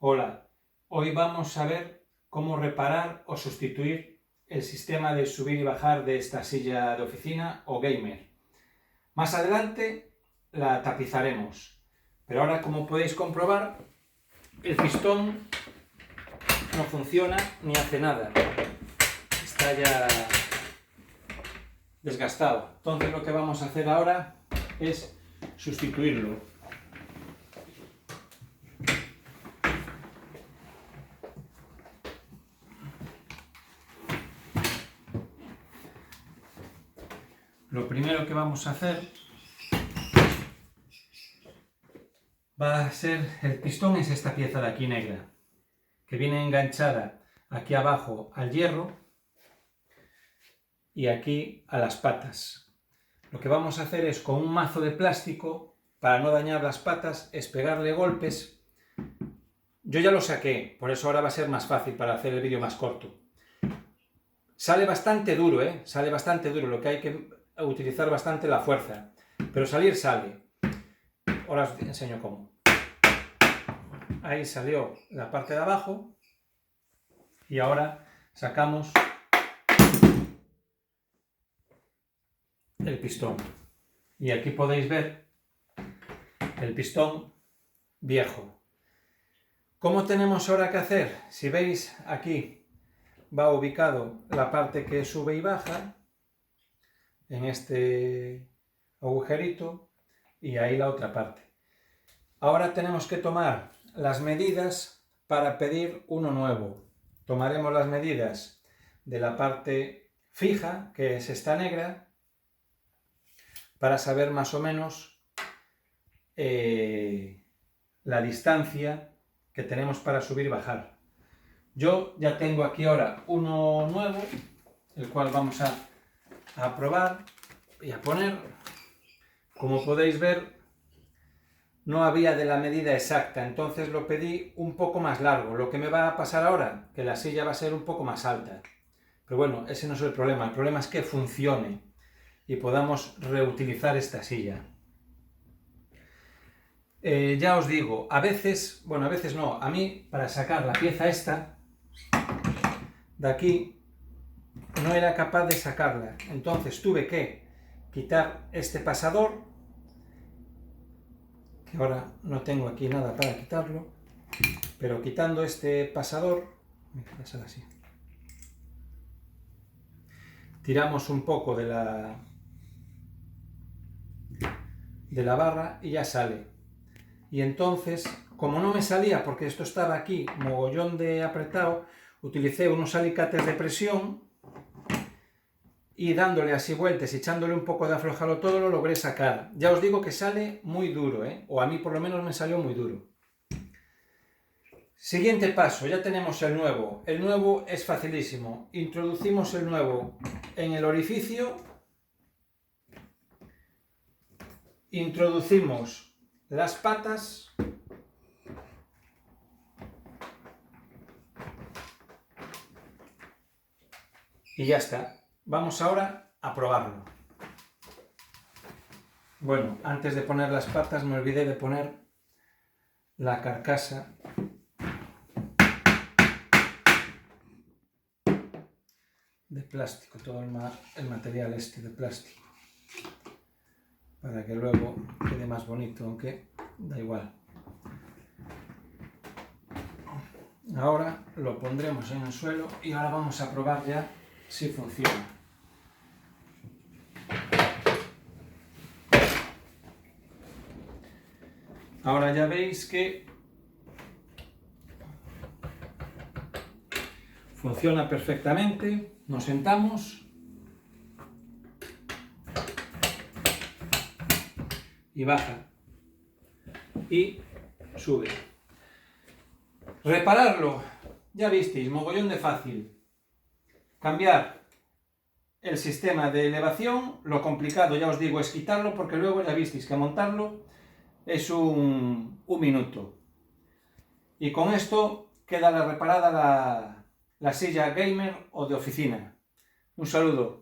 Hola, hoy vamos a ver cómo reparar o sustituir el sistema de subir y bajar de esta silla de oficina o gamer. Más adelante la tapizaremos, pero ahora, como podéis comprobar, el pistón no funciona ni hace nada. Está ya desgastado. Entonces lo que vamos a hacer ahora es sustituirlo. Lo primero que vamos a hacer va a ser, el pistón es esta pieza de aquí negra, que viene enganchada aquí abajo al hierro y aquí a las patas. Lo que vamos a hacer es, con un mazo de plástico, para no dañar las patas, es pegarle golpes. Yo ya lo saqué, por eso ahora va a ser más fácil para hacer el vídeo más corto. Sale bastante duro, sale bastante duro, lo que hay que utilizar bastante la fuerza, pero salir sale. Ahora os enseño cómo. Ahí salió la parte de abajo y ahora sacamos el pistón. Y aquí podéis ver el pistón viejo. ¿Cómo tenemos ahora que hacer? Si veis, aquí va ubicado la parte que sube y baja en este agujerito y ahí la otra parte. Ahora tenemos que tomar las medidas para pedir uno nuevo. Tomaremos las medidas de la parte fija, que es esta negra, para saber más o menos la distancia que tenemos para subir y bajar. Yo ya tengo aquí ahora uno nuevo, el cual vamos a probar y a poner. Como podéis ver, no había de la medida exacta, entonces lo pedí un poco más largo. Lo que me va a pasar ahora, que la silla va a ser un poco más alta. Pero bueno, ese no es el problema es que funcione y podamos reutilizar esta silla. Ya os digo, a veces no, a mí, para sacar la pieza esta de aquí, no era capaz de sacarla. Entonces tuve que quitar este pasador, que ahora no tengo aquí nada para quitarlo, pero quitando este pasador, así, tiramos un poco de la barra y ya sale. Y entonces, como no me salía, porque esto estaba aquí mogollón de apretado, utilicé unos alicates de presión y dándole así vueltas y echándole un poco de aflojarlo todo, lo logré sacar. Ya os digo que sale muy duro, o a mí por lo menos me salió muy duro. Siguiente paso, ya tenemos el nuevo. El nuevo es facilísimo. Introducimos el nuevo en el orificio, introducimos las patas y ya está. Vamos ahora a probarlo. Bueno, antes de poner las patas me olvidé de poner la carcasa de plástico, todo el material este de plástico, para que luego quede más bonito, aunque da igual. Ahora lo pondremos en el suelo y ahora vamos a probar ya si funciona. Ahora ya veis que funciona perfectamente. Nos sentamos y baja y sube. Repararlo, ya visteis, mogollón de fácil. Cambiar el sistema de elevación, lo complicado, ya os digo, es quitarlo, porque luego ya visteis que montarlo es un minuto. Y con esto queda reparada la silla gamer o de oficina. Un saludo.